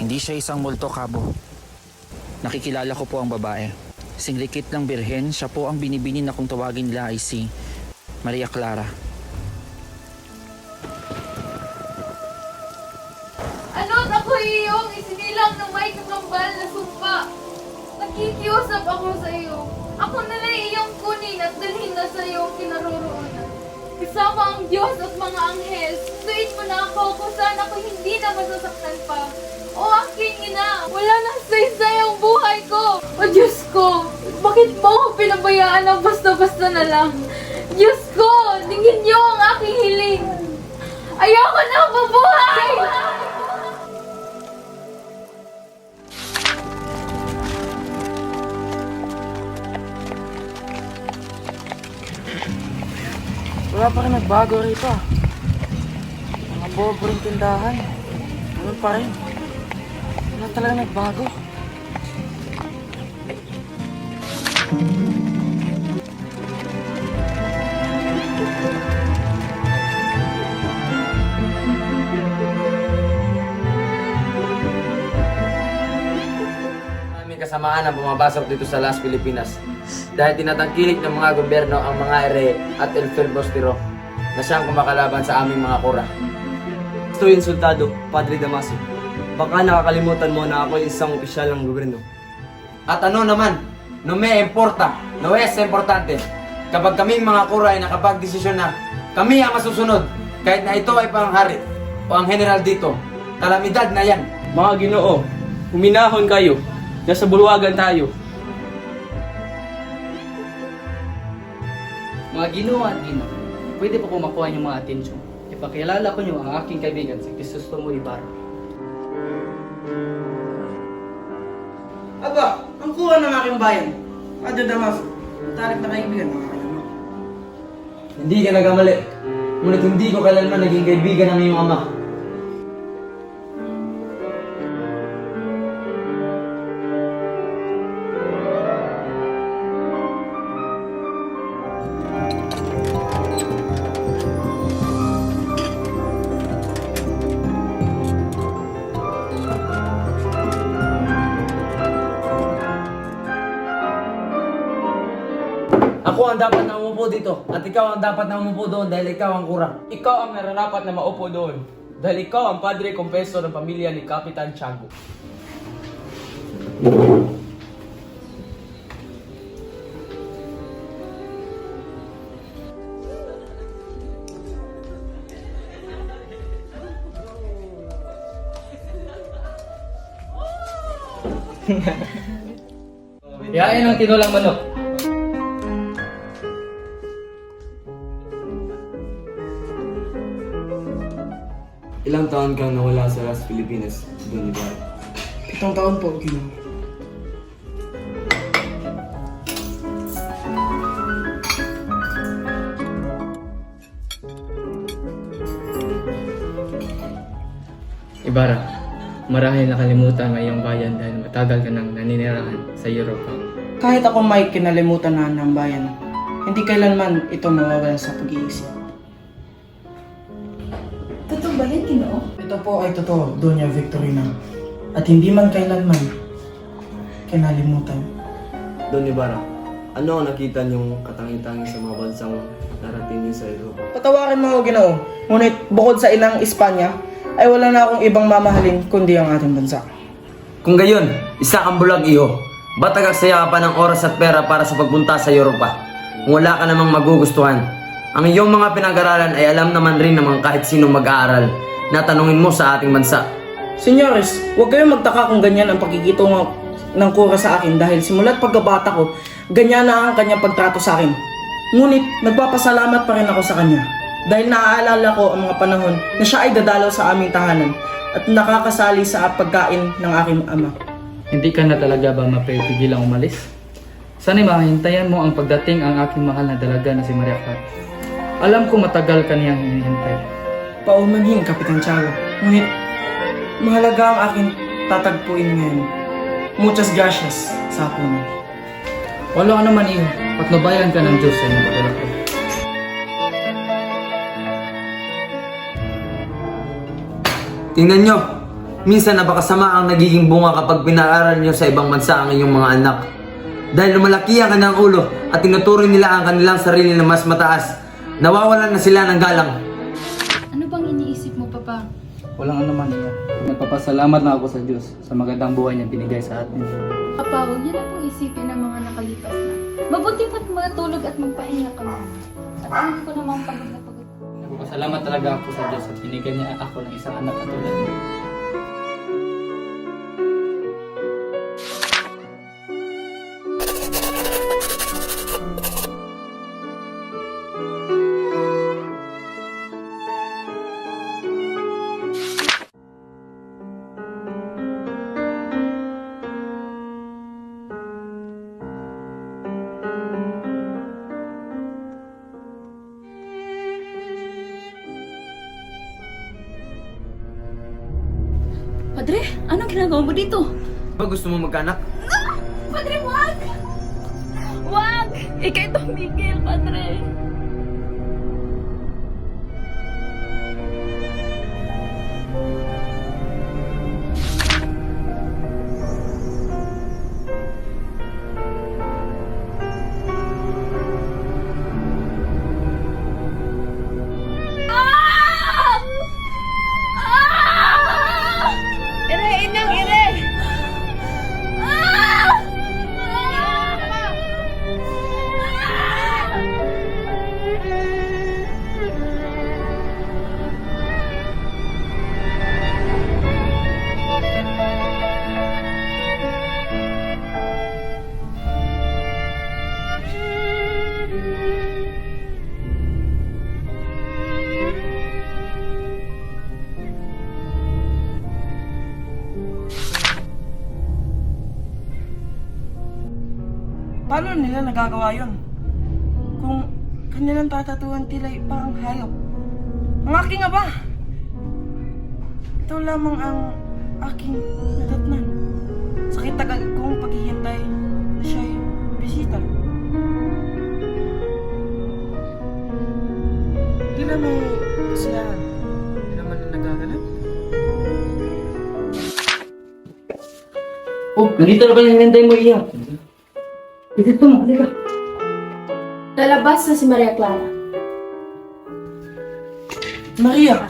Hindi siya isang multo, Kabo. Nakikilala ko po ang babae. Singlikit lang birhen, siya po ang binibini na kung tawagin nila ay si Maria Clara. Ano't ako iyong isinilang ng may kakambal na sumpa. Nakikiusap ako sa iyo. Ako na lang iyong kunin at dalhin na sa iyong kinaroroonan. Kasama ang Diyos at mga anghel, sunduin mo na ako kung saan ako hindi na masasaktan pa. O aking ina, wala nang saysay ang buhay ko. O Diyos ko, bakit mo ako pinabayaan ng basta-basta na lang? Diyos ko, dingin niyo ang aking hiling. Ayoko na mabuhay! Wala pa rin nagbago rito. Mga pobreng tindahan. Ganun pa rin. Wala talaga nagbago. Maraming kasamaan ang pumapasok dito sa Las Pilipinas dahil tinatangkilik ng mga gobyerno ang mga ere at El Filibustero na siyang kumakalaban sa aming mga kura. Estoy insultado, Padre Damaso. Baka nakakalimutan mo na ako isang opisyal ng gobyerno. At ano naman, no me importa, no es importante. Kapag kaming mga kura ay nakapag-desisyon na kami ang masusunod, kahit na ito ay panghari o ang general dito, kalamidad na yan. Mga Ginoo, huminahon kayo. Nasa bulwagan tayo. Mga Ginoo at Ina, pwede pa ko makuha yung mga atensyon. Ipakilala ko niyo ang aking kaibigan si Crisostomo Ibarra. Aba, ang kuha ng aking bayan. Padre Damaso, tarik na kaibigan ng aking ama. Hindi ka nagkamali, ngunit hindi ko kailanman naging kaibigan ng iyong ama. Ako ang dapat na umupo dito at ikaw ang dapat na umupo doon dahil ikaw ang kurang. Ikaw ang nararapat na maupo doon. Dahil ikaw ang Padre Confessor ng pamilya ni Kapitan Tiago. Yain ang tinulang manok. Ilang taon kang nawala sa Las Pilipinas, Don Ibarra? 7 taon po, Ginoo. Ibarra, marahil nakalimutan ang iyong bayan dahil matagal ka nang naninirahan sa Europa. Kahit ako may kinalimutan na ng bayan, hindi kailanman ito mawawala sa pag-iisip. Totoo ba yan, Ginoo? Ito po ay totoo, Doña Victorina. At hindi man kailanman kinalimutan. Don Ibarra, ano ang nakita niyong katangi-tangi sa mga bansang narating niyo sa Europa? Patawarin mo ako, Ginoo. Ngunit bukod sa inang Espanya, ay wala na akong ibang mamahalin kundi ang ating bansa. Kung gayon, isa kang bulag iho. Ba't tagagsaya ka pa ng oras at pera para sa pagpunta sa Europa? Kung wala ka namang magugustuhan. Ang iyong mga pinag-aralan ay alam naman rin naman kahit sino mag-aaral na tanungin mo sa ating bansa. Senyores, huwag kayong magtaka kung ganyan ang pagkikitungo ng kura sa akin dahil simula't pagkabata ko, ganyan na ang kanyang pagtrato sa akin. Ngunit nagpapasalamat pa rin ako sa kanya dahil naaalala ko ang mga panahon na siya ay dadalaw sa aming tahanan at nakakasali sa pagkain ng aking ama. Hindi ka na talaga ba mapipigilang umalis? Sana'y mahintayan mo ang pagdating ang aking mahal na dalaga na si Maria Clara. Alam ko matagal ka niyang hinihintay. Paumanhin, Kapitan Tiago. Ngunit mahalaga ang aking tatagpuin ngayon. Muchas gracias sa puno. Wala ka naman iyo, patnubayan ka ng Diyos sa iyong paglalakad. Tingnan nyo, Minsan napakasama ang nagiging bunga kapag pinaaral nyo sa ibang bansa ang inyong mga anak. Dahil lumalaki ang kanilang ulo at tinuturing nila ang kanilang sarili na mas mataas, nawawalan na sila ng galang. Ano bang iniisip mo, Papa? Walang anuman niya. Nagpapasalamat na ako sa Diyos sa magandang buhay niya binigay sa atin. Papa, huwag niyo na pong isipin ang mga nakalipas na. Mabuti pa't matulog at magpahinga ka muna. At alam ko namang pagod na pagod. Nagpapasalamat talaga ako sa Diyos at binigyan niya ako ng isang anak katulad mo. Padre, anong ginagawa mo dito? Ba gusto mo magkanak? Padre, wag! Wag! Ikay tumigil, Padre! Ah! Ah! Ire, inang, ire! Ah! Paano nila nagagawa yon? Kung kanilang tatatuhan tila'y parang hayop. Ang aking aba! Ito lamang ang aking nadatnan. Sakit tagal kong paghihintay na siya'y bisita. Tila may kasiyahan. Hindi naman na nagaganap. Oh, nandito na ba yung hinintay mo, Iya? Dito mo, halika. Lalabas na si Maria Clara. Maria!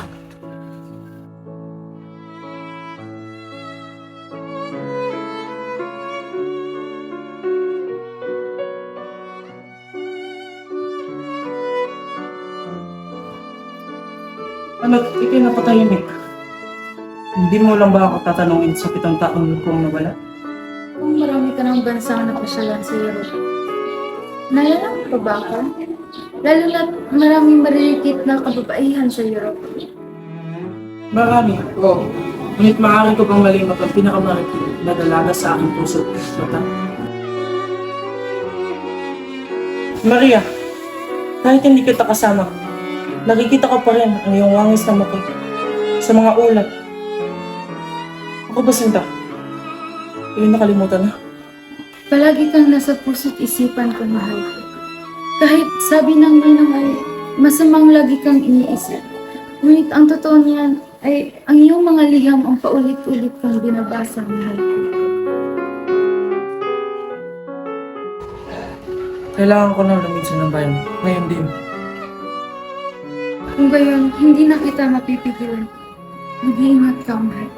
Ano, ikay napatahimik. Hindi mo lang ba ako tatanungin sa 7 taon kong nawala? Kung marami ka ng bansang napasyalan sa Europe, nayalang pa ba ako? Lalo na maraming marilikit na kababaihan sa Europe. Marami, oo. Ngunit maaari ko bang malimot ang pinakamarikit na dalaga sa aking puso at mata. Maria, kahit hindi kita kasama, nakikita ko pa rin ang iyong wangis na mukha sa mga ulap. Ako ba, Sinta? Iyong nakalimutan na. Palagi kang nasa puso't isipan ko, mahal ko. Kahit sabi ng ninang ay masamang lagi kang iniisip. Ngunit ang totoo niyan ay ang iyong mga liham ang paulit-ulit kang binabasa, mahal ko. Kailangan ko nang luminsan ng bayan. Ngayon din. Kung gayon, hindi na kita mapipigilan. Mag-iingat ka, mahal.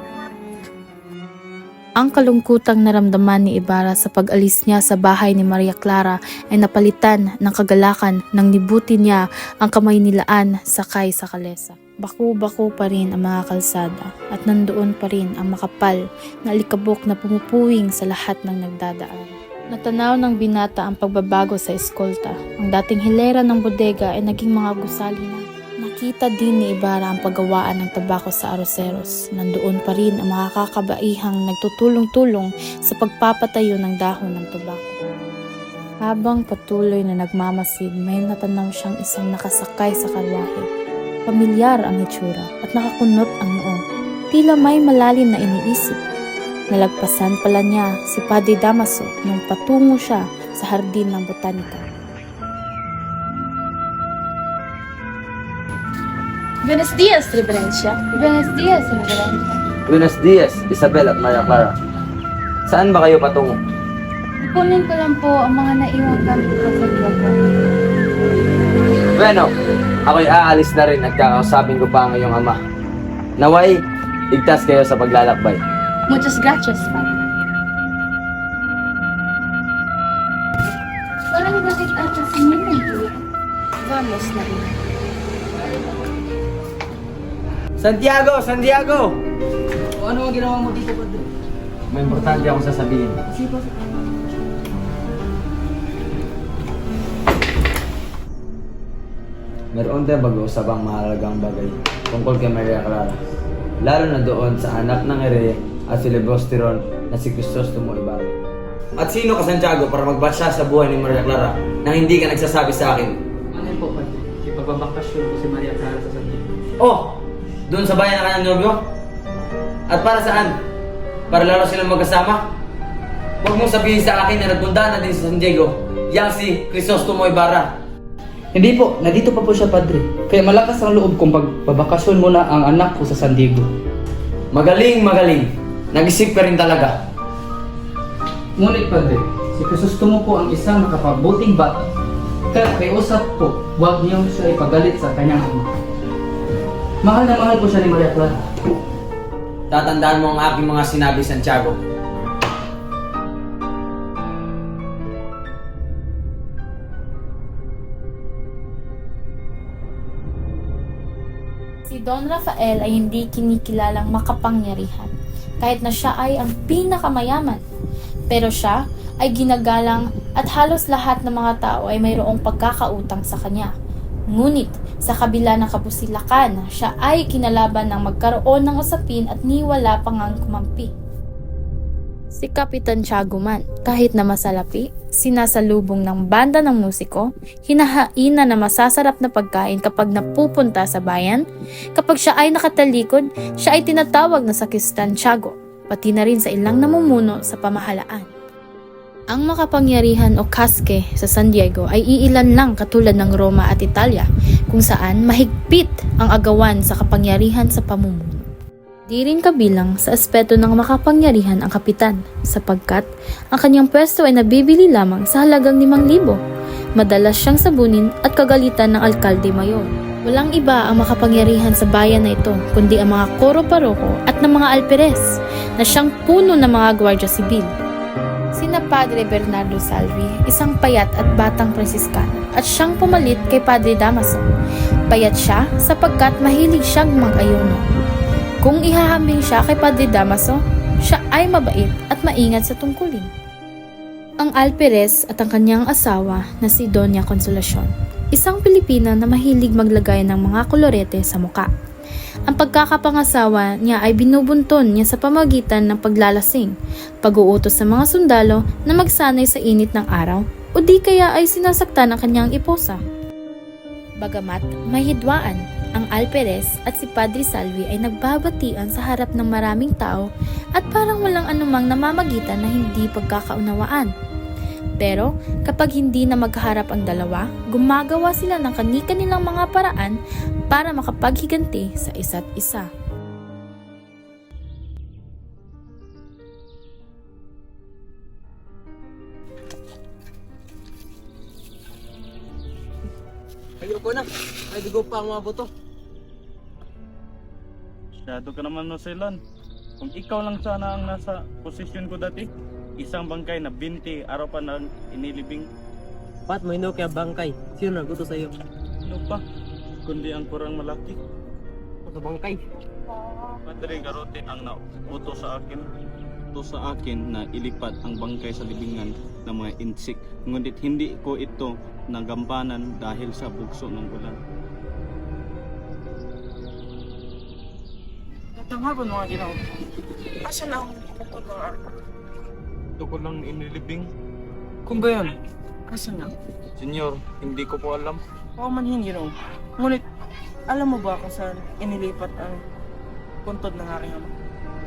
Ang kalungkutang naramdaman ni Ibarra sa pag-alis niya sa bahay ni Maria Clara ay napalitan ng kagalakan nang nibuti niya ang kamay nilaan sakay sa kalesa. Baku-bako pa rin ang mga kalsada at nandoon pa rin ang makapal na alikabok na pumupuwing sa lahat ng nagdadaan. Natanaw ng binata ang pagbabago sa eskolta. Ang dating hilera ng bodega ay naging mga gusali na. Nakita din ni Ibarra ang paggawaan ng tabako sa aroseros. Nandoon pa rin ang mga kakabaihang nagtutulong-tulong sa pagpapatayo ng dahon ng tabako. Habang patuloy na nagmamasid, may natanaw siyang isang nakasakay sa karwahe. Pamilyar ang itsura at nakakunot ang noo. Tila may malalim na iniisip. Nalagpasan pala niya si Padre Damaso nung patungo siya sa hardin ng botanika. Buenos dias, Reverencia. Buenos dias, Reverenda. Buenos dias, Isabel at Maria Clara. Saan ba kayo patungo? Kunin ko lang po ang mga naiwan gamit ko sa trabaho. Bueno, ako'y aalis na rin at kakausapin ko pa ang iyong ama. Naway, ligtas kayo sa paglalakbay. Muchas gracias, Padre. Parang bakit ata si Nina? Vamos na rin. Santiago! Santiago! O ano ang ginawa mo dito, Padre? May importante akong sasabihin. Meron tayong pag-uusapang mahalagang bagay tungkol kay Maria Clara. Lalo na doon sa anak ng ere at filibusteron na si Crisostomo Ibarra. At sino ka, Santiago, para magbasya sa buhay ni Maria Clara na hindi ka nagsasabi sa akin? Ano yun po, Padre? Ipagbabakasyon ko si Maria Clara sa Santiago. Oh! Doon sa bayan na kanyang nobyo? At para saan? Para lalo silang magkasama? Huwag mong sabihin sa akin na nagpunta na din sa San Diego, yang si Crisostomo Ibarra. Hindi po, nandito pa po siya, Padre. Kaya malakas ang loob kong pagbabakasyon muna ang anak ko sa San Diego. Magaling, magaling. Nag-isip ka rin talaga. Ngunit, Padre, si Crisostomo po ang isang nakapabuting bata. Kaya pakiusap po, huwag niyo siya ipagalit sa kanyang ama. Mahal na mahal po siya ni Maria Clara. Tatandaan mo ang aking mga sinabi, Santiago. Si Don Rafael ay hindi kinikilalang makapangyarihan, kahit na siya ay ang pinakamayaman. Pero siya ay ginagalang at halos lahat ng mga tao ay mayroong pagkakautang sa kanya. Ngunit sa kabila ng kabusilakan, siya ay kinalaban ng magkaroon ng usapin at niwala pang ang kumampi. Si Kapitan Tiago man, kahit na masalapi, sinasalubong ng banda ng musiko, hinahainan na masasarap na pagkain kapag napupunta sa bayan, kapag siya ay nakatalikod, siya ay tinatawag na Sakristan Tiago, pati na rin sa ilang namumuno sa pamahalaan. Ang makapangyarihan o kaske sa San Diego ay iilan lang katulad ng Roma at Italia, kung saan mahigpit ang agawan sa kapangyarihan sa pamumuno. Di rin kabilang sa aspeto ng makapangyarihan ang kapitan, sapagkat ang kanyang pwesto ay nabibili lamang sa halagang 5,000. Madalas siyang sabunin at kagalitan ng alkalde mayor. Walang iba ang makapangyarihan sa bayan na ito, kundi ang mga koro paroko at ng mga alperes, na siyang puno ng mga gwardya sibil. Sina Padre Bernardo Salvi, isang payat at batang Presiskano, at siyang pumalit kay Padre Damaso. Payat siya sapagkat mahilig siyang mag-ayuno. Kung ihahambing siya kay Padre Damaso, siya ay mabait at maingat sa tungkulin. Ang alperes at ang kanyang asawa na si Doña Consolacion, isang Pilipina na mahilig maglagay ng mga kolorete sa muka. Ang pagkakapangasawa niya ay binubunton niya sa pamagitan ng paglalasing, pag-uutos sa mga sundalo na magsanay sa init ng araw o di kaya ay sinasaktan ang kanyang iposa. Bagamat may hidwaan, ang alperes at si Padre Salvi ay nagbabatian sa harap ng maraming tao at parang walang anumang namamagitan na hindi pagkakaunawaan. Pero kapag hindi na magkaharap ang dalawa, gumagawa sila ng kani-kanilang mga paraan para makapaghiganti sa isa't isa. Ayoko na. May dugo pa ang mga buto. Masyado ka naman no, Ceylon. Kung ikaw lang sana ang nasa posisyon ko dati, isang bangkay na 20 araw pa nang inilibing. Pat, may kaya bangkay. Sino naguto sa'yo? Ano pa? Kundi ang kurang malaki. Sa bangkay. Padre Garote ang nauto sa akin. Uto sa akin na ilipat ang bangkay sa libingan ng mga insik. Ngunit hindi ko ito nagampanan dahil sa bugso ng ulan. Tatanghaban mga ginawa. Asan na ang mga... Ito ko lang inilibing. Kung ba yun? Asan na? Senyor, hindi ko po alam. Oo man hindi no. Ngunit, alam mo ba kung saan inilipat ang puntod ng aking ama?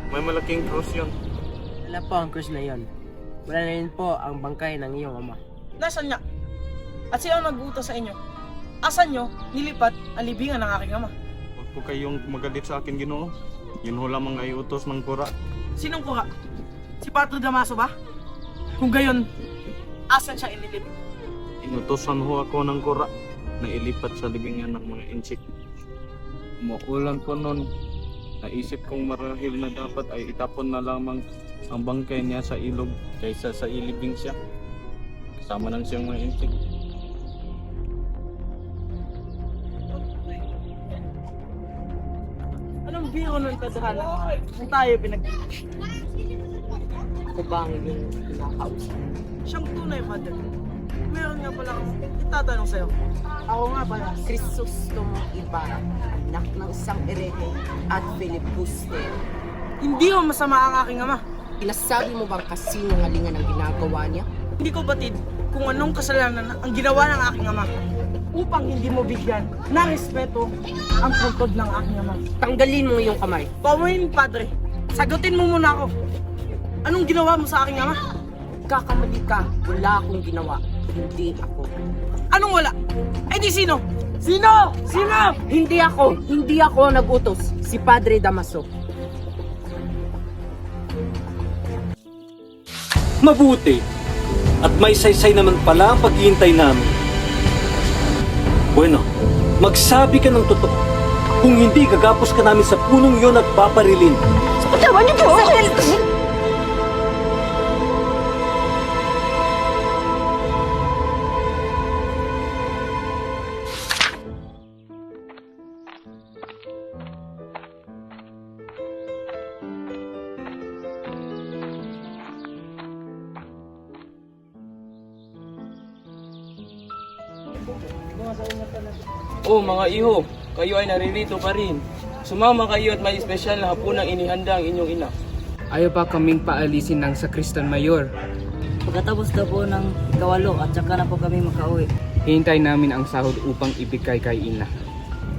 May malaking krus yun. Wala po ang krus na yon. Wala na rin po ang bangkay ng iyong ama. Nasaan niya? At sino ang nag-utos sa inyo? Asan nyo nilipat ang libingan ng aking ama? Huwag ko kayong magalit sa akin, Ginoo. Yun ho lamang ay utos ng kura. Sinong kuha? Si Padre Damaso ba? Kung gayon, asan siya inilip? Inutosan ho ako ng kura na ilipat sa libingan ng mga insik. Umuulan po nun. Naisip kong marahil na dapat ay itapon na lamang ang bangkay niya sa ilog kaysa sa ilibing siya. Kasama ng siyang mga insik. Anong biro ng tadhana? Kung tayo Ako ba ang iyong kinakausap? Siyang tunay, Father. Meron nga pala akong itatanong sa'yo. Ako nga pala. Crisostomo Ibarra, anak ng isang erehe at filibuster. Hindi mo masama ang aking ama. Pinasabi mo bang kasinungalingan ang ginagawa niya? Hindi ko batid kung anong kasalanan ang ginawa ng aking ama upang hindi mo bigyan ng respeto ang pagkod ng aking ama. Tanggalin mo yung kamay. Pawain, Padre. Sagutin mo muna ako. Anong ginawa mo sa aking ama? Kakamali ka, wala akong ginawa. Hindi ako. Anong wala? Eh di sino? Sino? Sino? Hindi ako nag-utos. Si Padre Damaso. Mabuti. At may saysay naman pala ang paghihintay namin. Bueno, magsabi ka ng totoo. Kung hindi, gagapos ka namin sa punong yun at paparilin. Tama niyo po! Oh mga iho, kayo ay naririto pa rin. Sumama kayo at may espesyal na hapunang inihanda ang inyong ina. Ayaw pa kaming paalisin ng Sakristan Mayor. Pagkatapos na po ng ikawalo at saka na po kami makauwi. Hihintay namin ang sahod upang ibigay kay Ina.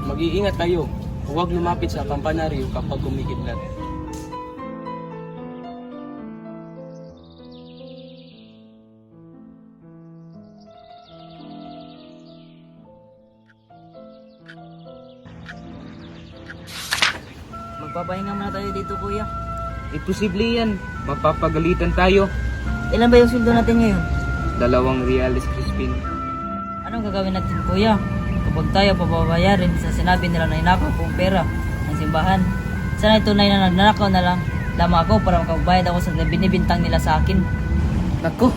Mag-iingat kayo. Huwag lumapit sa kampanaryo kapag kumikidlat. Magpapahinga muna tayo dito, kuya. Imposible yan. Mapapagalitan tayo. Ilan ba yung sweldo natin ngayon? 2 reales Crispin. Anong gagawin natin, kuya? Kapag tayo pababayarin sa sinabi nila na inakaw kong pera ng simbahan, sana tunay na nagnanakaw na lang lamang ako para makabayad ako sa binibintang nila sa akin. Nako,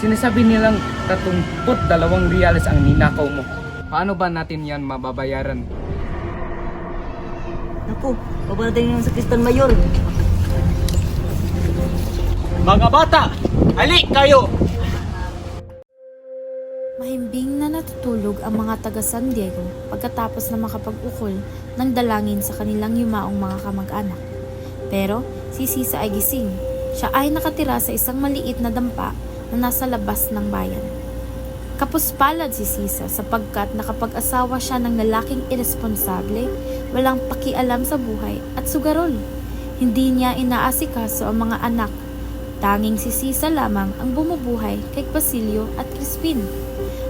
sinasabi nilang 32 reales ang ninakaw mo. Paano ba natin yan mababayaran? Naku, paparating naman sa Kristan Mayor. Mga bata, halik kayo! Mahimbing na natutulog ang mga taga San Diego pagkatapos na makapag-ukol ng dalangin sa kanilang yumaong mga kamag-anak. Pero si Sisa ay gising. Siya ay nakatira sa isang maliit na dampa na nasa labas ng bayan. Kapuspalad si Sisa sapagkat nakapag-asawa siya ng lalaking iresponsable, walang pakialam sa buhay at sugarol. Hindi niya inaasikaso ang mga anak. Tanging si Sisa lamang ang bumubuhay kay Basilio at Crispin.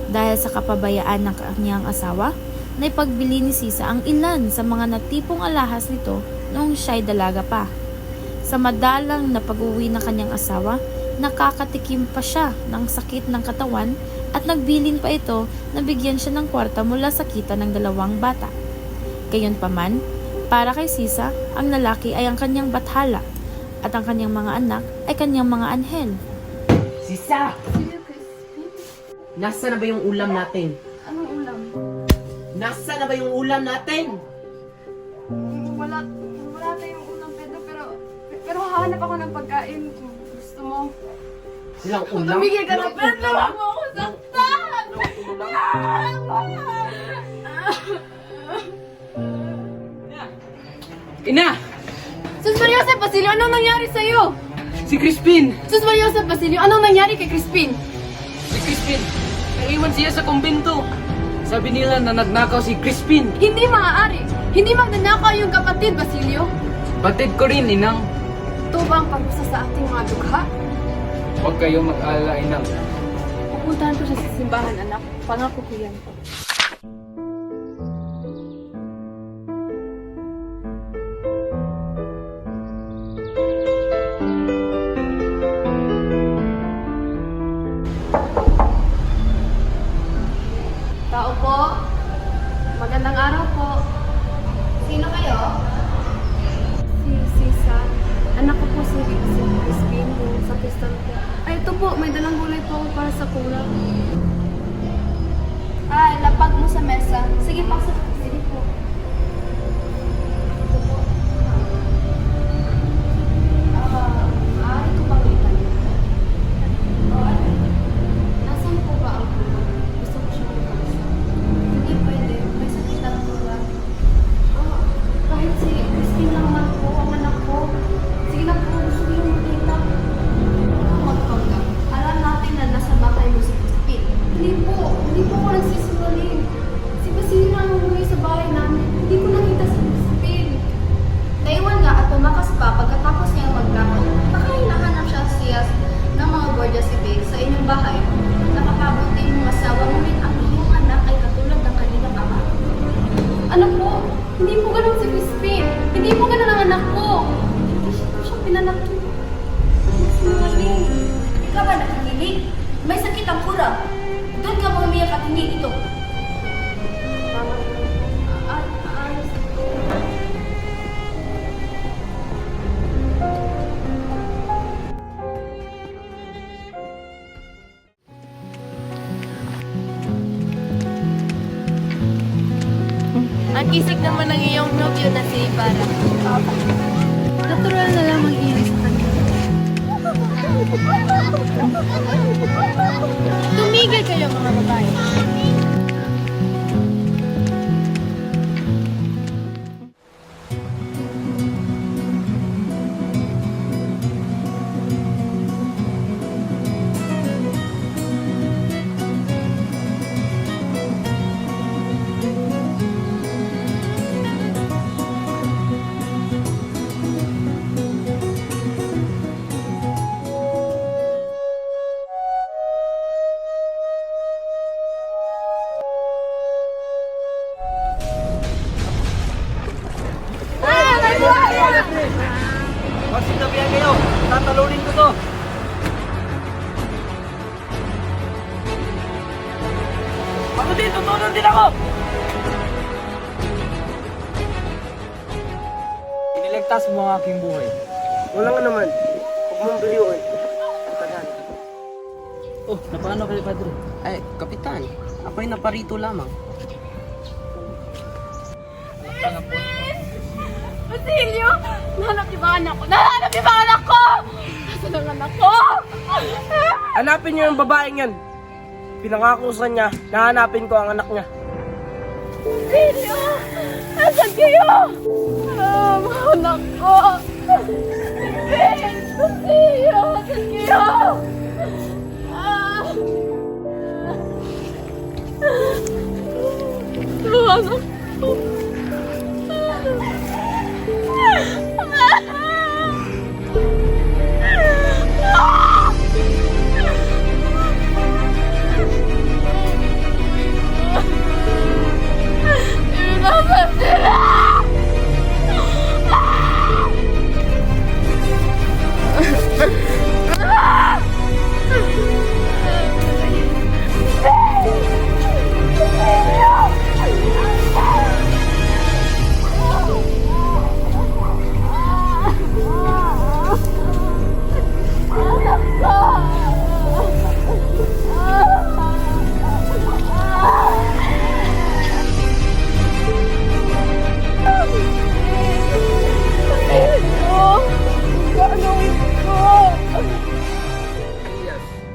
Dahil sa kapabayaan ng kanyang asawa, naipagbili ni Sisa ang ilan sa mga natipong alahas nito noong siya'y dalaga pa. Sa madalang na pag-uwi ng kanyang asawa, nakakatikim pa siya ng sakit ng katawan at nagbilin pa ito na bigyan siya ng kwarta mula sa kita ng 2 bata. Gayunpaman, para kay Sisa, ang lalaki ay ang kanyang bathala at ang kanyang mga anak ay kanyang mga anghel. Sisa! Nasa na ba yung ulam natin? Anong ulam? Nasa na ba yung ulam natin? Wala tayong ulam, Pedro, pero hahanap ako ng pagkain kung gusto mo. Silang ulam? Tumigil ka na, Pedro! Huwag mo ako saktan! Ina! Sus Maria Josep Basilio, anong nangyari sa'yo? Si Crispin! Sus Maria Josep Basilio, anong nangyari kay Crispin? Si Crispin! Naiwan siya sa kumbento! Sabi nila na nagnakaw si Crispin! Hindi maaari! Hindi magnanakaw yung kapatid, Basilio! Batid ko rin, Inang! Ito ba ang pagbusa sa ating mga dugha? Huwag kayong mag-alala, Inang. Pupuntahan ko siya sa simbahan, anak. Pangako ko yan. hindi kasi Crispin yung sa kristal ko. Ay, ito po, may dalang gulay po ako para sa kura. Lapag mo sa mesa. Sige, pasok. Sige po. Ito po. Ito ba ulitan? Nasaan po ba ang kura? Gusto ko siya magpapasa. Hindi pwede. May sakit ang kura. Kahit si Christine lang man po, ang anak ko. Sige na po, gusto ko yung makita. Magpangga. Alam natin na nasa bahay mo si Christine. Hindi po ako nagsisinungaling. Si Basira ang umuwi sa bahay namin. Hindi ko nakita si Christine. Naiwan nga at tumakas pa pagkatapos niyang maglakad. Baka hinahanap siya ng mga Guardia Civil sa inyong bahay. Nakakabuti mong asawa, ngunit ang iyong anak ay katulad ng kanilang ama. Anak po, hindi po ganun si Crispin. Hindi po ganun ang anak ko. Hindi siya pinanakit. Sinungaling. Ikaw ba nakikinig? May sakit ang kura. Doon ka mga umiyak at hindi ito. Tama. Ayos. Ang kisig naman ng iyong nobyo na si Ibarra. Natural na lang mag-iyak sa kanya. Tumigil kayo mga babae. Magsitabihan kayo! Tatalunin ko to! Ako din! Tutulong din ako! Iniligtas mo ang aking buhay. Wala nga naman. Huwag mong biliwan. Tagal. Oh, napaano kayo, Padre? Ay, Kapitan. Ako'y naparito lamang. Basilio! Nahanap niyo ba anak ko? Nahanap niyo ba anak ko? Nasaan ang anak ko? Hanapin niyo yung babaeng yan. Pinangakusan niya, nahanapin ko ang anak niya. Basilio! Nasaan kayo? Mga anak ko! Basilio! Nasaan kayo? Mga anak ko!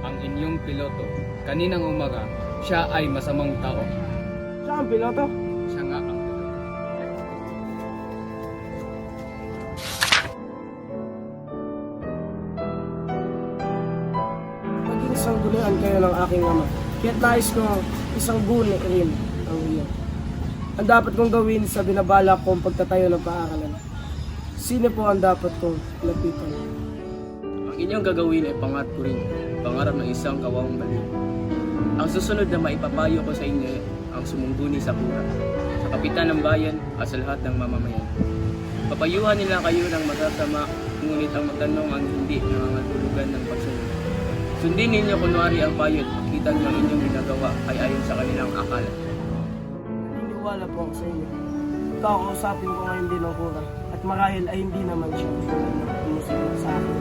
Ang inyong piloto, kaninang umaga, siya ay masamang tao. Siya ang piloto. Siya nga ang piloto. Maging isang gulian kayo ng aking ama. Kaya't nais ko isang guni rin ang iyo. Ang dapat kong gawin sa binabalak kong pagtatayo ng paaralan. Sino po ang dapat kong lapitan? Ang inyong gagawin ay pangarap ko rin, pangarap ng isang kawawang baliw. Ang susunod na maipapayo ko sa inyo ay ang sumungguni sa kura, sa kapitan ng bayan at sa lahat ng mamamayan. Papayuhan nila kayo ng matatama, ngunit ang matanong ang hindi nangangahulugan ng pagsunod. Sundin ninyo kunwari ang payo at makita nyo ang inyong ginagawa ay ayon sa kanilang akala. Naniniwala po ako sa inyo. Kakausapin ko ngayon din ang kura at At marahil ay hindi naman siya musiko sa akin.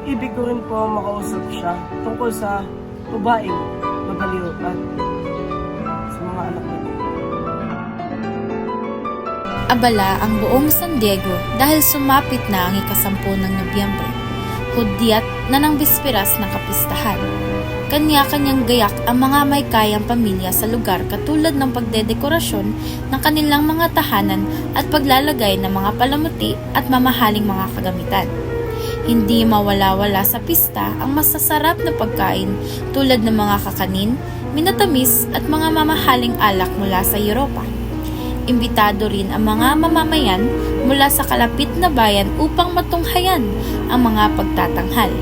Ibig ko rin po makausap siya tungkol sa babaeng mabaliw at sa mga anak nila. Abala ang buong San Diego dahil sumapit na ang ika-10 ng Nobyembre, hudyat na ng bisperas ng kapistahan. Kanya-kanyang gayak ang mga may kayang pamilya sa lugar katulad ng pagdedekorasyon ng kanilang mga tahanan at paglalagay ng mga palamuti at mamahaling mga kagamitan. Hindi mawala-wala sa pista ang masasarap na pagkain tulad ng mga kakanin, minatamis at mga mamahaling alak mula sa Europa. Imbitado rin ang mga mamamayan mula sa kalapit na bayan upang matunghayan ang mga pagtatanghal.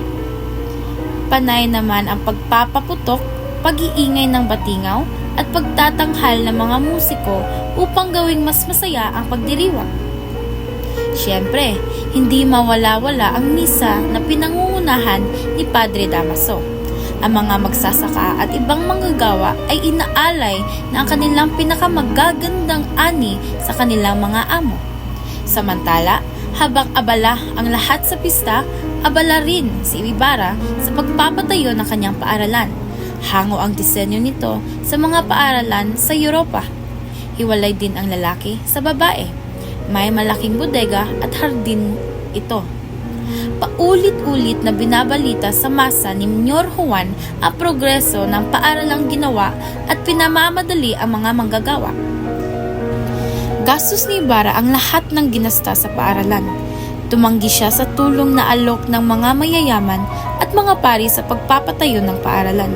Panay naman ang pagpapaputok, pag-iingay ng batingaw at pagtatanghal ng mga musiko upang gawing mas masaya ang pagdiriwang. Siyempre, hindi mawala-wala ang misa na pinangungunahan ni Padre Damaso. Ang mga magsasaka at ibang manggagawa ay inaalay na ang kanilang pinakamagagandang ani sa kanilang mga amo. Samantala, habang abala ang lahat sa pista, abala rin si Ibarra sa pagpapatayo ng kanyang paaralan. Hango ang disenyo nito sa mga paaralan sa Europa. Hiwalay din ang lalaki sa babae. May malaking bodega at hardin ito. Paulit-ulit na binabalita sa masa ni Mr. Juan ang progreso ng paaralang ginawa at pinamamadali ang mga manggagawa. Gastos ni Ibarra ang lahat ng ginasta sa paaralan. Tumanggi siya sa tulong na alok ng mga mayayaman at mga pari sa pagpapatayo ng paaralan.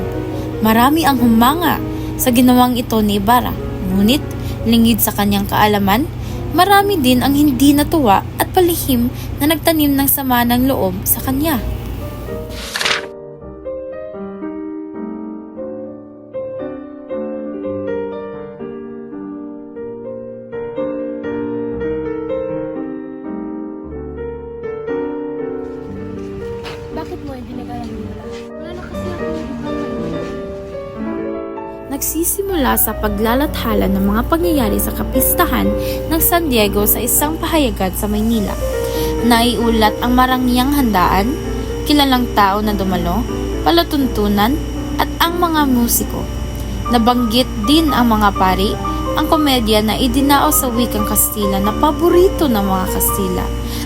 Marami ang humanga sa ginawang ito ni Ibarra, ngunit lingid sa kanyang kaalaman, marami din ang hindi natuwa at palihim na nagtanim ng sama ng loob sa kanya. Bakit mo ibinigay ang nila? Wala na kasi ako ibigay. Nagsisimula sa paglalathala ng mga pangyayari sa kapistahan ng San Diego sa isang pahayagan sa Maynila. Naiulat ang marangyang handaan, kilalang tao na dumalo, palatuntunan, at ang mga musiko. Nabanggit din ang mga pari, ang komedya na idinao sa wikang Kastila na paborito ng mga Kastila,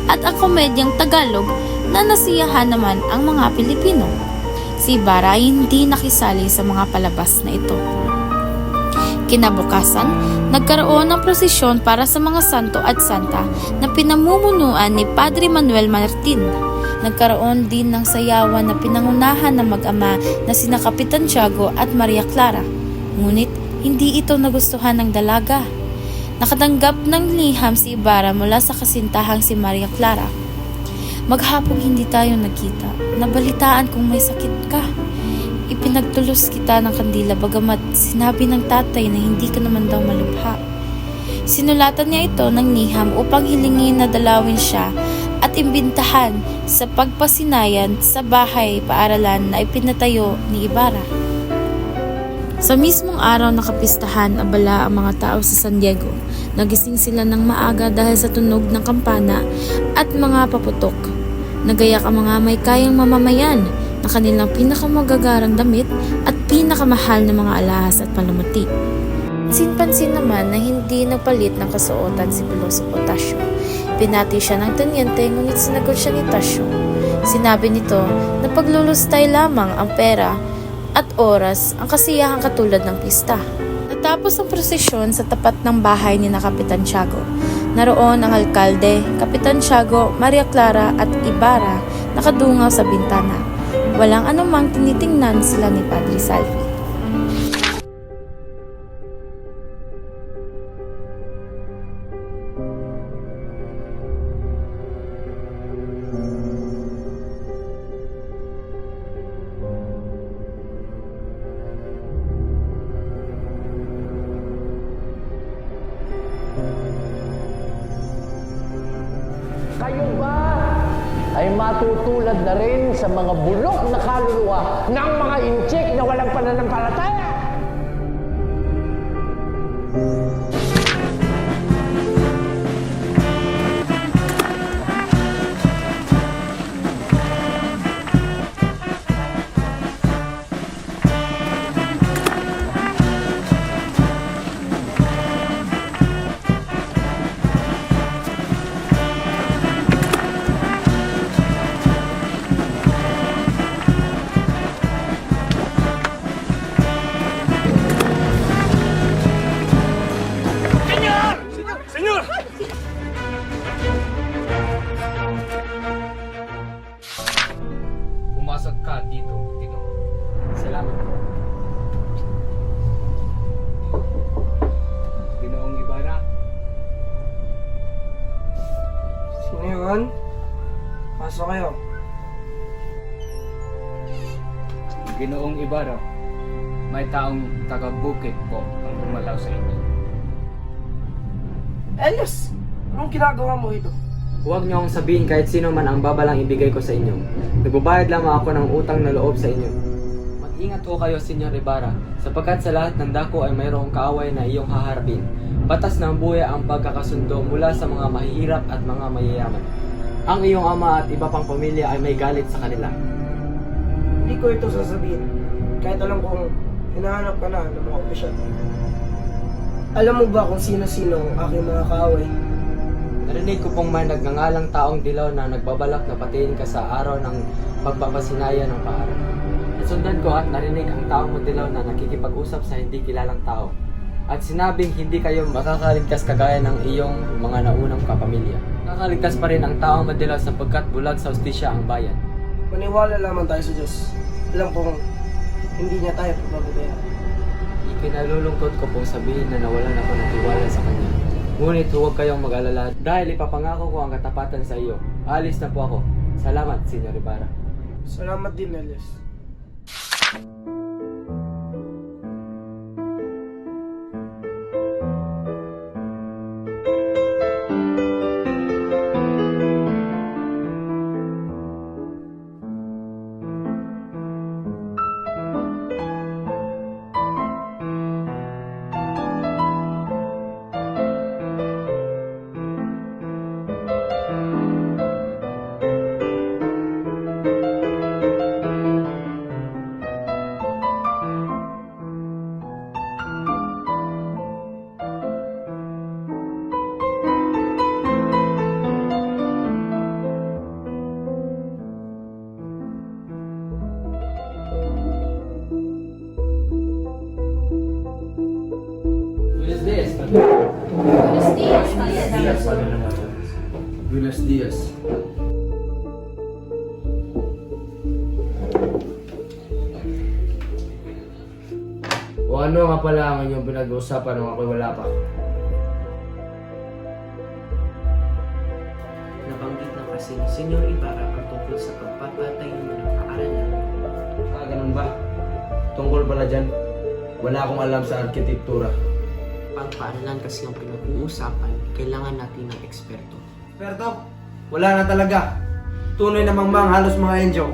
at ang komedyang Tagalog na nasiyahan naman ang mga Pilipino. Si Ibarra ay hindi nakisali sa mga palabas na ito. Kinabukasan, nagkaroon ng prosesyon para sa mga santo at santa na pinamumunuan ni Padre Manuel Martin. Nagkaroon din ng sayawan na pinangunahan ng mag-ama na sina Kapitan Tiago at Maria Clara. Ngunit hindi ito nagustuhan ng dalaga. Nakatanggap ng liham si Ibarra mula sa kasintahang si Maria Clara. Maghapong hindi tayo nagkita. Nabalitaan kung may sakit ka. Ipinagtulos kita ng kandila bagamat sinabi ng tatay na hindi ka naman daw malubha. Sinulatan niya ito ng liham upang hilingin na dalawin siya at imbintahan sa pagpasinayan sa bahay paaralan na ipinatayo ni Ibarra. Sa mismong araw na kapistahan, abala ang mga tao sa San Diego. Nagising sila ng maaga dahil sa tunog ng kampana at mga paputok. Nagayak ang mga may kayang mamamayan na kanilang pinakamagagarang damit at pinakamahal na mga alahas at palamuti. Pansin naman na hindi nagpalit ng kasuotan si Piloso Potasio. Pinati siya ng tanyente ngunit sinagot siya ni Tasio. Sinabi nito na paglulustay lamang ang pera at oras ang kasiyahang katulad ng pista. Natapos ang prosesyon sa tapat ng bahay ni na Kapitan Tiago. Naroon ang alkalde, Kapitan Tiago, Maria Clara at Ibarra nakadungaw sa bintana. Walang anumang tinitingnan sila ni Padre Salvi. Kayo ba ay matutulad na rin sa mga bulok na kaluluwa ng mga inchik na walang pananampalataya? Pumasok ka dito, Tino. Salamat po. Ginoong Ibarra. Sino yun? Pasok kayo. Ginoong Ibarra. May taong taga-bukid po ang dumalaw sa inyo. Elias! Anong ginagawa mo ito? Huwag niyo akong sabihin kahit sino man ang babalang ibigay ko sa inyo. Nagbabayad lamang ako ng utang na loob sa inyo. Mag-ingat ho kayo, Senyor Ibarra, sapagkat sa lahat ng dako ay mayroong kaaway na iyong haharapin. Batas ng buhay ang pagkakasundo mula sa mga mahihirap at mga mayayaman. Ang iyong ama at iba pang pamilya ay may galit sa kanila. Hindi ko ito sasabihin. Kahit alam kong hinahanap ka na ng mga opisyal. Alam mo ba kung sino-sino ang aking mga kaaway? Narinig ko pong may nagngangalang taong dilaw na nagbabalak na patayin ka sa araw ng pagpapasinaya ng paaral. Nasundan ko at narinig ang taong madilaw na nakikipag-usap sa hindi kilalang tao. At sinabing hindi kayo makakaligtas kagaya ng iyong mga naunang kapamilya. Nakakaligtas pa rin ang taong madilaw sapagkat bulag sa hustisya ang bayan. Maniwala lamang tayo sa Diyos. Alam kong hindi niya tayo pagbabayaran. Ikinalulungkot ko pong sabihin na nawalan ako ng tiwala sa Kanya. Ngunit huwag kayong mag-alala dahil ipapangako ko ang katapatan sa iyo. Alis na po ako. Salamat, Senyor Ibarra. Salamat din, Elias. Buenos dias. O ano nga pala ang inyong pinag-uusapan nung ako'y wala pa? Nabanggit na kasi ni Senyor Ibarra ang tungkol sa pagpapatayo ng paaralan. Ganun ba? Tungkol pala dyan, wala akong alam sa arkitektura. Pang paaralan kasi ang pinag-uusapan, kailangan natin ng eksperto. Eksperto? Wala na talaga. Tunay na mangmang halos mga enjo.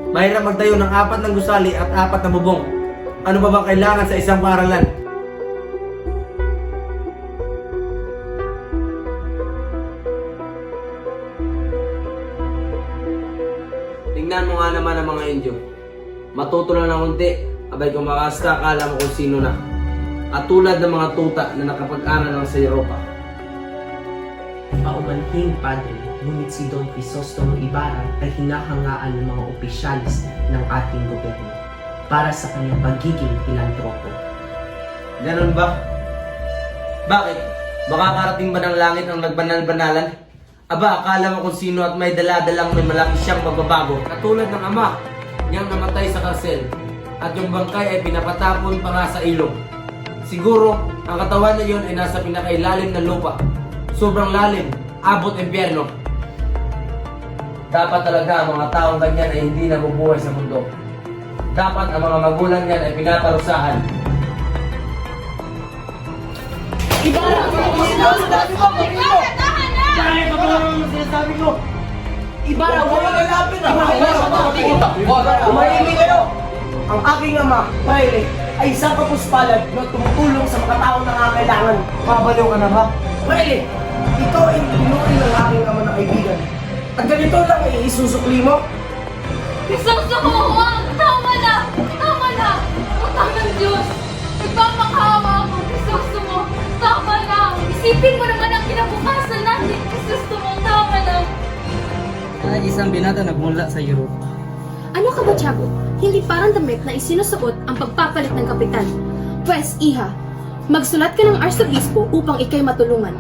Mahirap magtayo ng 4 ng gusali at 4 na bubong. Ano ba bang kailangan sa isang paaralan? Tingnan mo nga naman ang mga enjo. Matuto lang ng unti, abay kung makasta, akala mo kung sino na. At tulad ng mga tuta na nakapag-aral lang sa Europa. Paumanhin, Padre, ngunit si Don Crisostomo Ibarra ay hinahangaan ng mga opisyalis ng ating gobyerno para sa kanyang pagiging pilantropo. Ganun ba? Bakit? Makakarating ba ng langit ang nagbanal-banalan? Aba, akala mo kung sino at may dala-dalang may malaki siyang pagbabago. Katulad ng ama, niyang namatay sa karsel. At yung bangkay ay pinapatapon pa nga sa ilog. Siguro, ang katawan na yun ay nasa pinakailalim ng lupa. Sobrang lalim, abot impyerno. Dapat talaga ang mga taong ganyan ay hindi nabubuhay sa mundo. Dapat ang mga magulang niyan ay pinaparusahan. Ibarra! Sinasabi mo! Bakit ba ang sinasabi mo? Ibarra, huwag kang lalapit! Umahimik kayo! Ang aking ama, Fraile, ay isang kapuspalad na tumutulong sa mga taong nangangailangan. Mabaliw ka na ba? Fraile, ikaw ay tinuring ng aking ama na kaibigan. At ganito lang ay isusukli mo? Isusuko! Huwag! Tama na! Tama na! Utang ng Diyos! Nagpapakawa ako! Isusuko! Tama na! Isipin mo naman ang kinabukasan natin! Isusuko! Tama na! Ay, isang binata nagmula sa Europa. Ano ka ba, Tiago? Hindi parang damit na isinusuot ang pagpapalit ng kapitan. Pwes, iha, magsulat ka ng arsobispo upang ikay matulungan.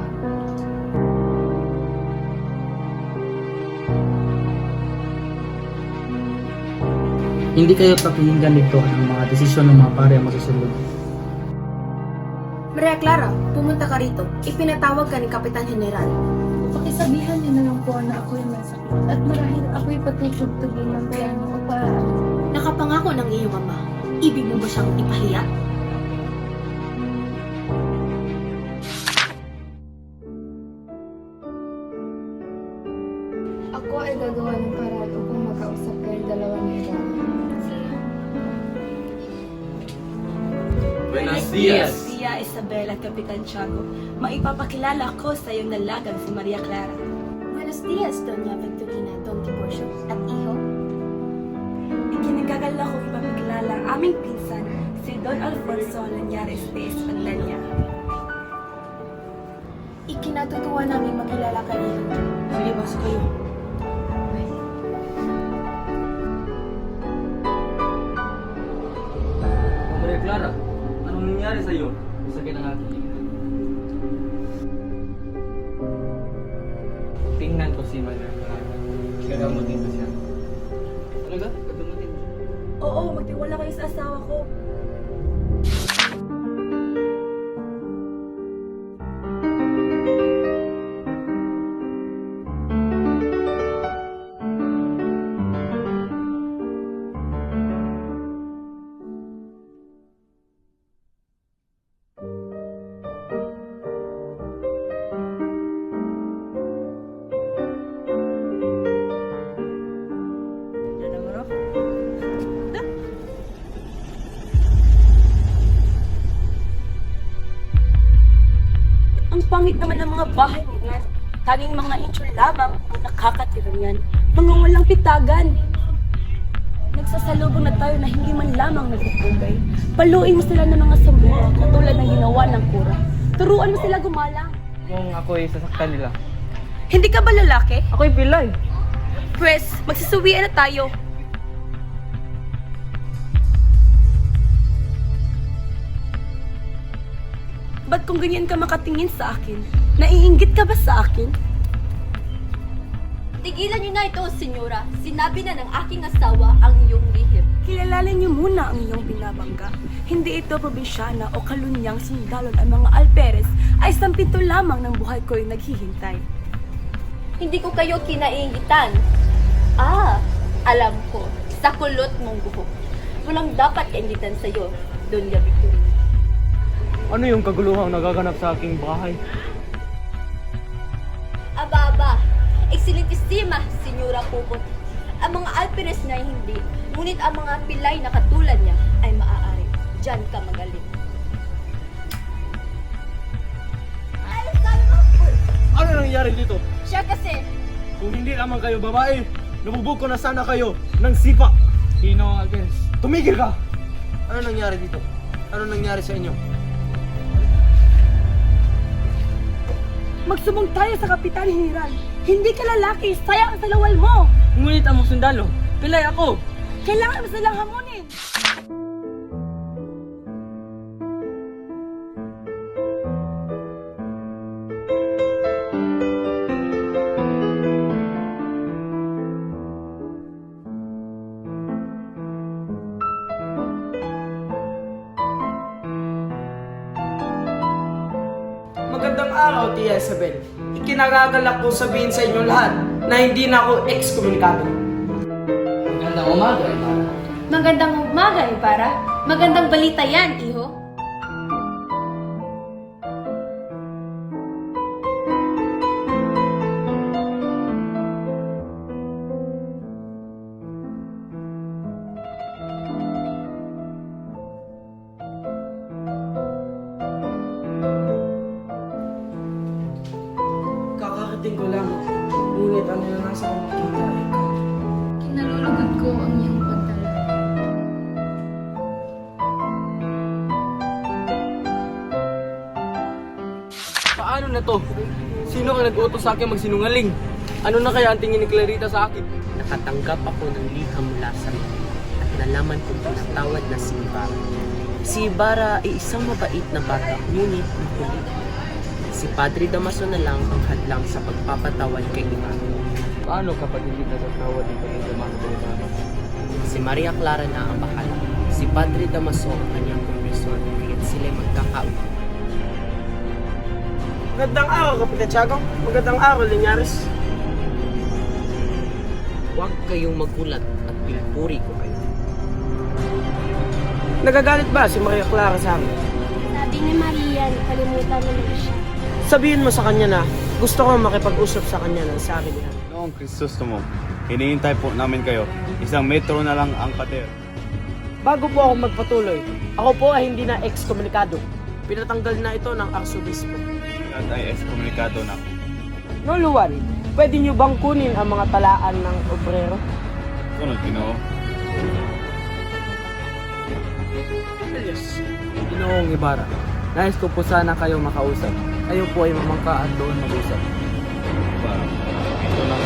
Hindi kayo pakinggan dito ang mga desisyon ng mga pare ang masusunod. Maria Clara, pumunta ka rito. Ipinatawag ka ni Kapitan General. Pakisabihan niyo na lang po na ako'y masakit at marahil ako'y patutugtugin ng piano o paraan. Nakapangako ng iyong ama. Ibig mo ba siyang ipahiya? Ako ay gagawa ng paraan upang makausap kayong dalawa ni Ibarra. Buenos dias! Tia Isabel at Kapitan Tiago, maipapakilala ko sa iyong nalagang si Maria Clara. Buenos dias, Doña Victorina, Don Tiburcio, at iho. Ikinagagala kong ipapakilala ang aming pinsan, si Don Alfonso Lanyares de Espandanya. Ikinatutuwa namin makilala ka iho. Palibas kayo. Maria Clara, anong nangyari sa iyo? Sakit ang aking liit. Tingnan ko si Maria Clara. Gagamutin ko siya. Talaga? Gagamutin mo? Oo, magtiwala kayo sa asawa ko. Ang pangit naman ng mga bahay niyan. Tanging mga inchol lamang ang nakakatira niyan. Mga walang pitagan. Nagsasalubong na tayo na hindi man lamang nagpupugay. Paluin mo sila ng mga samburo katulad ng ginawa ng kura. Turuan mo sila gumalang. Kung ako'y sasaktan nila. Hindi ka ba lalaki? Ako'y pilay. Pwes, magsisuwian na tayo. Ba't kung ganyan ka makatingin sa akin? Naiinggit ka ba sa akin? Tigilan niyo na ito, senyora. Sinabi na ng aking asawa ang iyong lihim. Kilalanin niyo muna ang iyong binabangga. Hindi ito probinsyana o kalunyang sundalon ang mga alperes ay sampito lamang ng buhay ko'y naghihintay. Hindi ko kayo kinaingitan. Alam ko. Sa kulot mong buhok. Walang dapat kaingitan sa'yo, Doña Victorina. Ano yung kaguluhang nagaganap sa aking bahay? Aba, excelentisima, Senyora Pupot. Ang mga alperes na hindi, ngunit ang mga pilay na katulad niya ay maaari. Diyan ka magaling. Ay, sabi mo! Ano nangyari dito? Siya kasi, Kung hindi lamang kayo babae, nabubog ko na sana kayo ng sipa. Sino ang alperes? Tumigil ka! Ano nangyari dito? Ano nangyari sa inyo? Magsumbong tayo sa Kapitan General. Hindi ka lalaki, sayang sa lawal mo. Ngunit ang mga sundalo, pilay ako. Kailangan mo silang hamunin. Magandang araw, Tia Isabel. Ikinagagalak ko sabihin sa inyo lahat na hindi na ako excommunicado. Magandang umaga, Ibarra. magandang umaga, Ibarra. Magandang balita yan, iho. Kakarating ko lang. Ngunit ang nasa kong makita ay ikaw. Kinalulugod ko ang iyong pantalan. Paano na to? Sino ang nag-utos sa akin magsinungaling? Ano na kaya ang tingin ni Clarita sa akin? Nakatanggap ako ng liham mula sa mga at nalaman kong pinatawad na si Ibarra. Si Ibarra ay isang mabait na bata, ngunit makulit. Si Padre Damaso na lang ang hadlang sa pagpapatawad kay Ibarra. Paano kapag hindi natatawad dito ng Damaso? Si Maria Clara na ang bahala. Si Padre Damaso ang kanyang profesor, kaya't sila'y magkakauma. Magandang araw, Kapitan Tiago. Magandang araw, Linyares. Huwag kayong magulat at pinupuri ko kayo. Nagagalit ba si Maria Clara sa amin? Sabi ni Maria, nakalimutan mo na siya. Sabihin mo sa kanya na gusto ko makipag-usap sa kanya ng sabi niya. Noong Kristostomo, hinihintay po namin kayo. 1 metro na lang ang pader. Bago po ako magpatuloy, ako po ay hindi na ex-komunikado. Pinatanggal na ito ng arsobispo. At ay eskomunikado na. No, Luwan, pwede niyo bang kunin ang mga talaan ng obrero? Sunod, Ginoo. Yes. Ginoong Ibarra, nais ko po sana kayo makausap. Kayo po ay mamangka at doon mag-usap. Para, ito lang.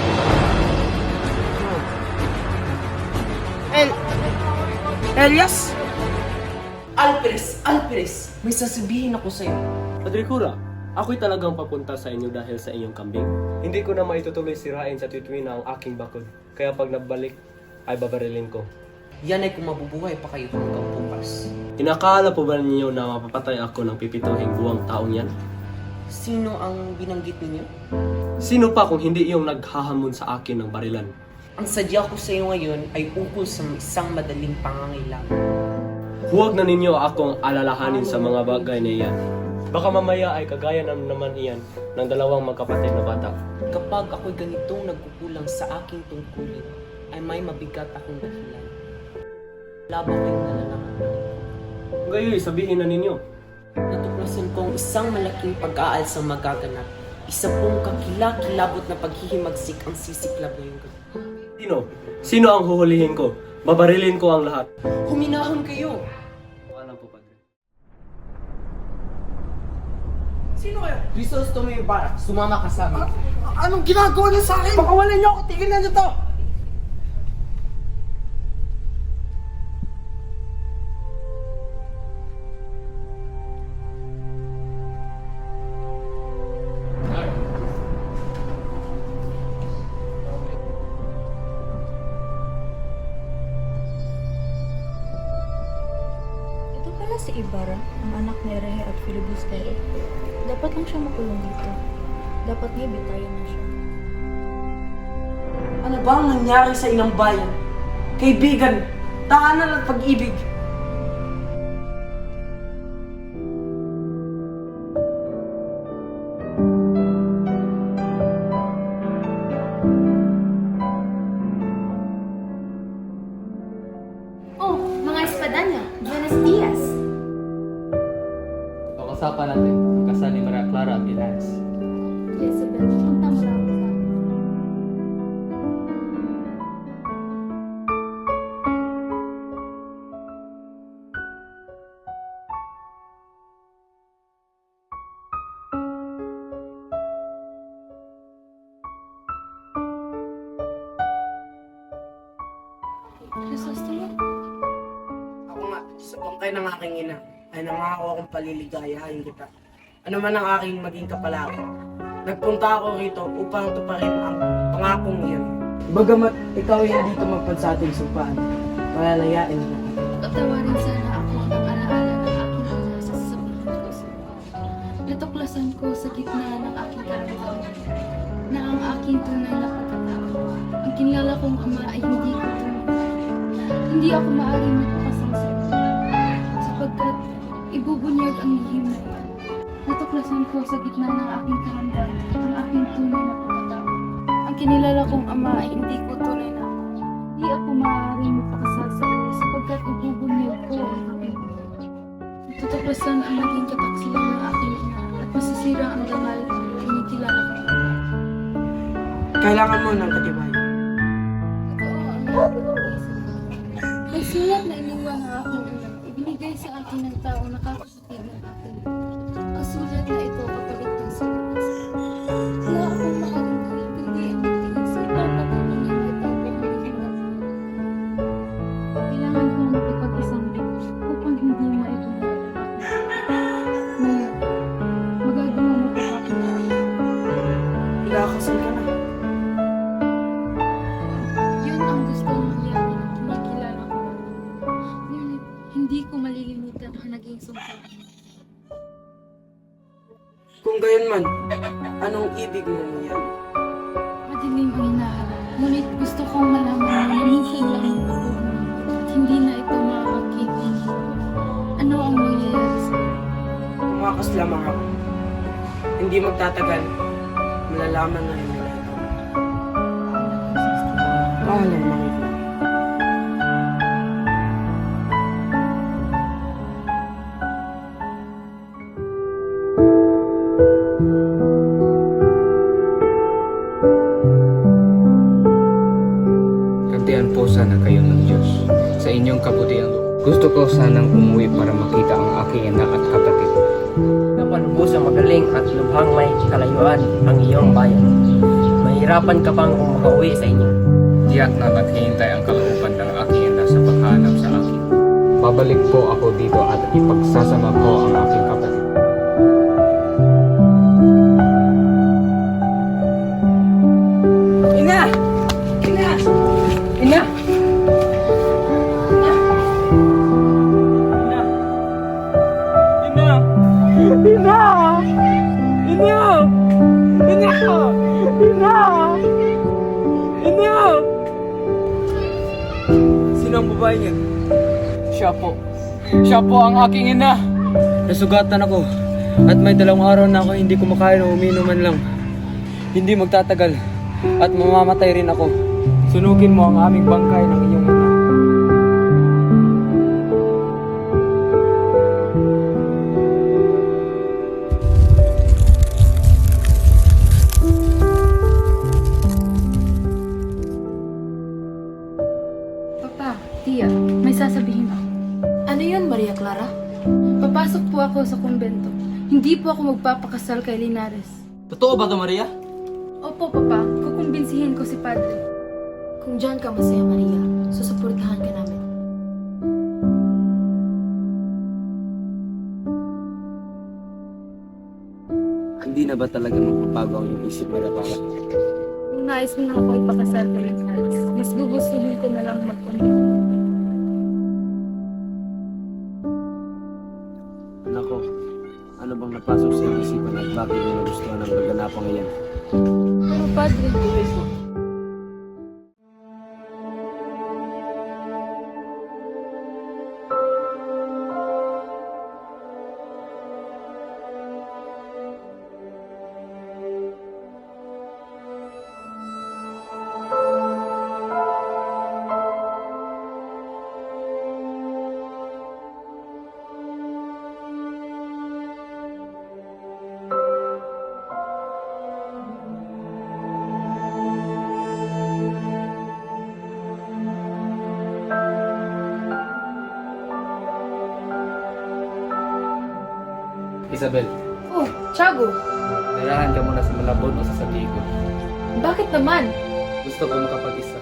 Elias? Alperes, may sasabihin ako sa'yo. Padre Cura, ako'y talagang papunta sa inyo dahil sa inyong kambing. Hindi ko na maitutuloy sirain sa tituina ang aking bakod. Kaya pag nabalik, ay babarilin ko. Yan ay kung mabubuhay pa kayo hanggang bukas. Inakala po ba ninyo na mapapatay ako ng pipituhing buwang taong yan? Sino ang binanggit ninyo? Sino pa kung hindi iyong naghahamon sa akin ng barilan? Ang sadya ko sa iyo ngayon ay ukol sa isang madaling pangangailangan. Huwag na ninyo akong alalahanin sa mga bagay na iyan. Baka mamaya ay kagaya naman iyan ng dalawang magkapatid na bata. Kapag ako'y ganitong nagkukulang sa aking tungkulin, ay may mabigat akong dahilan. Wala ba kayong nalalaman? Gayoy, sabihin na ninyo. Natuklasan ko ang isang malaking pag-aalsa magaganap. Isa pong kakilakilabot na paghihimagsik ang sisiklab ngayong gabi. Sino ang huhulihin ko? Babarilin ko ang lahat. Huminahon kayo! Alam po, Padre. Sino kayo? Crisostomo Ibarra, sumama ka sa amin. Anong ginagawa niyo sa akin? Pakawalan niyo ako, tigilan niyo to! Ito pala si Ibarra, ang anak ni Erehe at Filibustero. Dapat lang siya makulong dito. Dapat niya bitayan na siya. Ano ba ang nangyari sa inang bayan? Kaibigan, tahanan at pag-ibig. Oh, mga espadanya, Buenos Dias. Pag-usapan natin ang kasal ni Maria Clara at Elias. Elizabeth, punta mo na ako sa akin. Crisostomo? Ako nga, sa bangkay ng aking ina, ay nangako akong paliligayahin kita. Ano man ang aking maging kapalaran. Nagpunta ako rito upang tuparin ang pangakong iyon. Bagamat ikaw ay hindi tumapad sa ating sumpaan, palalayain mo. Patawarin sana ako ng alaala ng aking ina sa sasabihin ko sa iyo. Natuklasan ko sa gitna ng aking karamdaman na ang aking tunay na pagkatao. Ang kinilala kong ama ay hindi ko tunay. Hindi ako maaaring magpakasal sa iyo. Sapagkat ibubunyag ang lihim na iyan. Natuklasan ko sa gitna ng aking karamdaman ang aking tunay na pagkatao. Ang kinilala kong ama ay hindi ko tunay na ama. Hindi ako maaaring magpakasal sa iyo sapagkat ibubunyag ko ang aking buhay. Natutuklasan ang naging kataksilan ng aking ina at masisira ang dangal na kinikilala ko. Kailangan mo ng katibayan. Ito ang nakakabigay sa akin. May sulat na iniwan ng aking ina. Ibinigay sa akin ng tao nakakasutid ng aking. Ang sulat na ito kapalit ng sulat. Wala akong maaaring gawin kundi ang magtingin sa ibang patuloy na itago ang lihim ng buhay. Kailangan kong makipag-isambing upang hindi maibunyag ang aking buhay. Ngayon, magagawa mo pa aking Ilakasan ka na. Yun ang gusto ng mangyari ng kinikilala Kung gayon man, anong ibig mo niyan? Madilim ang hinaharap. Ngunit gusto kong malaman na minsan lang ang pag-uwi at hindi na ito makakakita. Ano ang mangyayari sa'yo? Tumakas lamang ako. Hindi magtatagal, malalaman na rin nila ito. Paalam, Marie Clara. Gantian po sana kayo ng Diyos sa inyong kabutihan. Gusto ko sanang umuwi para makita ang aking ina at kapatid. Napalubos ang magaling at lubhang may kalayuan ang iyong bayan. Mahirapan ka pang makauwi sa inyo. Tiyak na naghihintay ang kalooban ng aking ina sa paghanap sa akin. Babalik po ako dito at ipagsasama ko ang aking kapatid. Ina! Ina! Ina! Sino ang babae niya? Siya po. Siya po ang aking ina. Nasugatan ako at may 2 araw na ako hindi kumakain o uminom man lang. Hindi magtatagal at mamamatay rin ako. Sunugin mo ang aming bangkay ng iyong ina. Papa, Tia, may sasabihin ako. Ano yun, Maria Clara? Papasok po ako sa kumbento. Hindi po ako magpapakasal kay Linares. Totoo ba ito, Maria? Opo, Papa. Kukumbinsihin ko si Padre. Kung dyan ka masaya, Maria, susuportahan ka namin. Hindi na ba talaga magbabago ang iyong isip, Maria Clara? Kung nais mo na ako ipakasal kay Linares, mas gugustuhin ko na lang magkumbento. Anak ko, ano bang napasok sa iyong isipan at bakit mo nagustuhan ang naganapang iyan? Oh, Padre. Isabel, Oh, Tiago. dayahan ka muna sa malabon o sa sabihin ko. Bakit naman? Gusto ko makapag-isa.